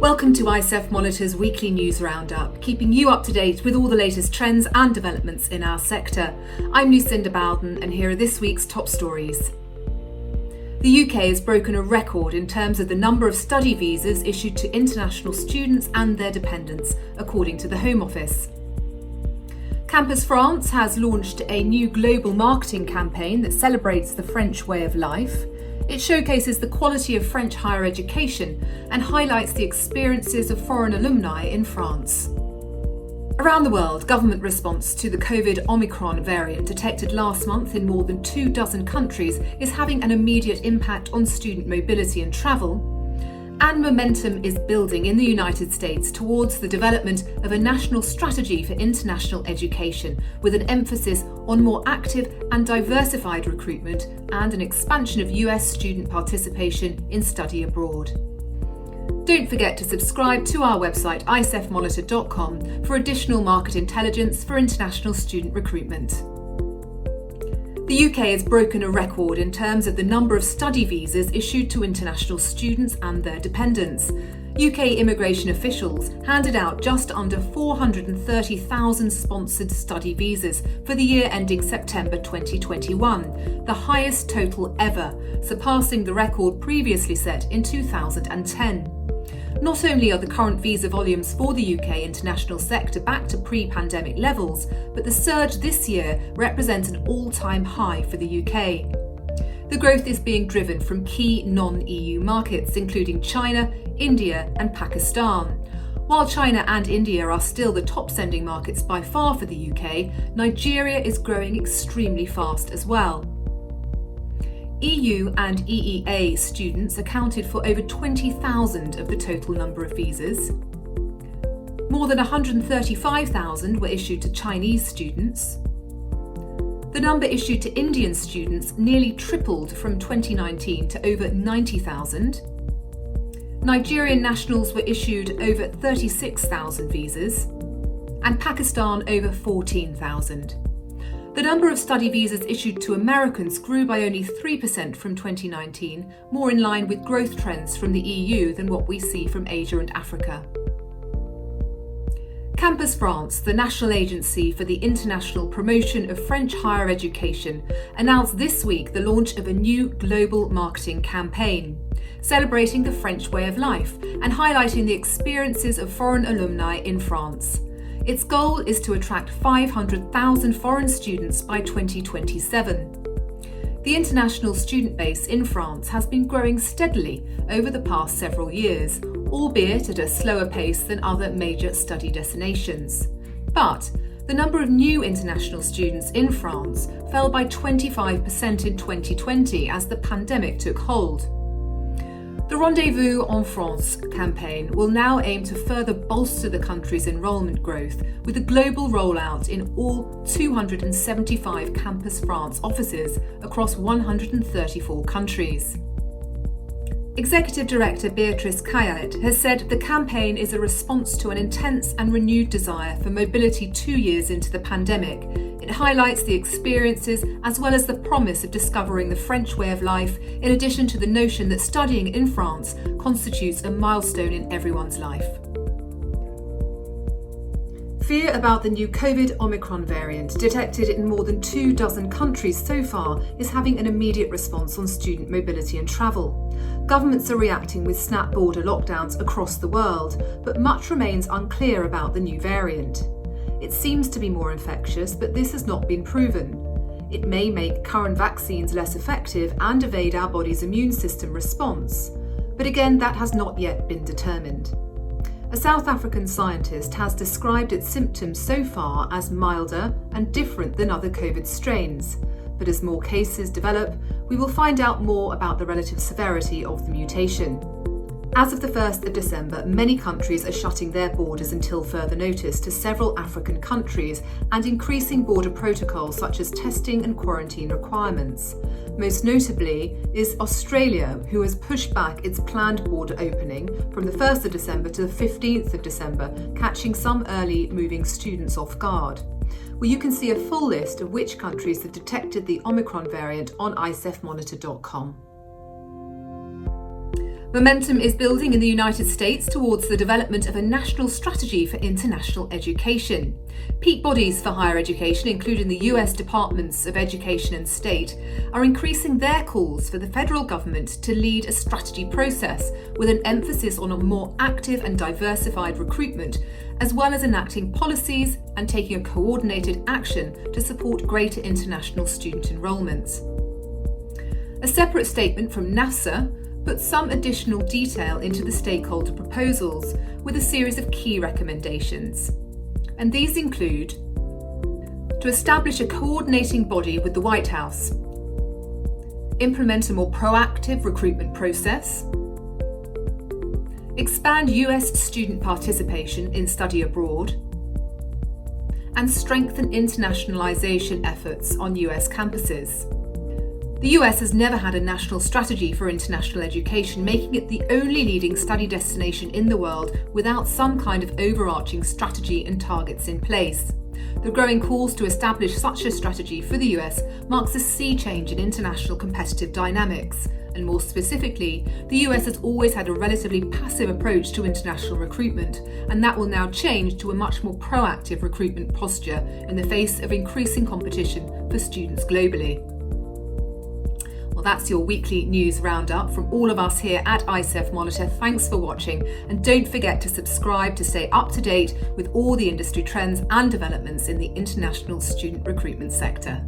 Welcome to ICEF Monitor's weekly news roundup, keeping you up to date with all the latest trends and developments in our sector. I'm Lucinda Bowden, and here are this week's top stories. The UK has broken a record in terms of the number of study visas issued to international students and their dependents, according to the Home Office. Campus France has launched a new global marketing campaign that celebrates the French way of life. It showcases the quality of French higher education and highlights the experiences of foreign alumni in France. Around the world, government response to the COVID Omicron variant detected last month in more than 24 countries is having an immediate impact on student mobility and travel. And momentum is building in the United States towards the development of a national strategy for international education, with an emphasis on more active and diversified recruitment and an expansion of US student participation in study abroad. Don't forget to subscribe to our website icefmonitor.com for additional market intelligence for international student recruitment. The UK has broken a record in terms of the number of study visas issued to international students and their dependents. UK immigration officials handed out just under 430,000 sponsored study visas for the year ending September 2021, the highest total ever, surpassing the record previously set in 2010. Not only are the current visa volumes for the UK international sector back to pre-pandemic levels, but the surge this year represents an all-time high for the UK. The growth is being driven from key non-EU markets, including China, India and Pakistan. While China and India are still the top sending markets by far for the UK, Nigeria is growing extremely fast as well. EU and EEA students accounted for over 20,000 of the total number of visas. More than 135,000 were issued to Chinese students. The number issued to Indian students nearly tripled from 2019 to over 90,000. Nigerian nationals were issued over 36,000 visas, and Pakistan over 14,000. The number of study visas issued to Americans grew by only 3% from 2019, more in line with growth trends from the EU than what we see from Asia and Africa. Campus France, the national agency for the international promotion of French higher education, announced this week the launch of a new global marketing campaign, celebrating the French way of life and highlighting the experiences of foreign alumni in France. Its goal is to attract 500,000 foreign students by 2027. The international student base in France has been growing steadily over the past several years, albeit at a slower pace than other major study destinations. But the number of new international students in France fell by 25% in 2020 as the pandemic took hold. The Rendezvous en France campaign will now aim to further bolster the country's enrolment growth with a global rollout in all 275 Campus France offices across 134 countries. Executive Director Beatrice Kayet has said the campaign is a response to an intense and renewed desire for mobility 2 years into the pandemic. It highlights the experiences as well as the promise of discovering the French way of life, in addition to the notion that studying in France constitutes a milestone in everyone's life. Fear about the new COVID Omicron variant, detected in more than 24 countries so far, is having an immediate response on student mobility and travel. Governments are reacting with snap border lockdowns across the world, but much remains unclear about the new variant. It seems to be more infectious, but this has not been proven. It may make current vaccines less effective and evade our body's immune system response. But again, that has not yet been determined. A South African scientist has described its symptoms so far as milder and different than other COVID strains. But as more cases develop, we will find out more about the relative severity of the mutation. As of the 1st of December, many countries are shutting their borders until further notice to several African countries and increasing border protocols such as testing and quarantine requirements. Most notably is Australia, who has pushed back its planned border opening from the 1st of December to the 15th of December, catching some early moving students off guard. Well, you can see a full list of which countries have detected the Omicron variant on icefmonitor.com. Momentum is building in the United States towards the development of a national strategy for international education. Peak bodies for higher education, including the US Departments of Education and State, are increasing their calls for the federal government to lead a strategy process with an emphasis on a more active and diversified recruitment, as well as enacting policies and taking a coordinated action to support greater international student enrolment. A separate statement from NASA put some additional detail into the stakeholder proposals with a series of key recommendations. And these include to establish a coordinating body with the White House, implement a more proactive recruitment process, expand US student participation in study abroad, and strengthen internationalisation efforts on US campuses. The US has never had a national strategy for international education, making it the only leading study destination in the world without some kind of overarching strategy and targets in place. The growing calls to establish such a strategy for the US marks a sea change in international competitive dynamics. And more specifically, the US has always had a relatively passive approach to international recruitment, and that will now change to a much more proactive recruitment posture in the face of increasing competition for students globally. Well, that's your weekly news roundup from all of us here at ICEF Monitor. Thanks for watching, and don't forget to subscribe to stay up to date with all the industry trends and developments in the international student recruitment sector.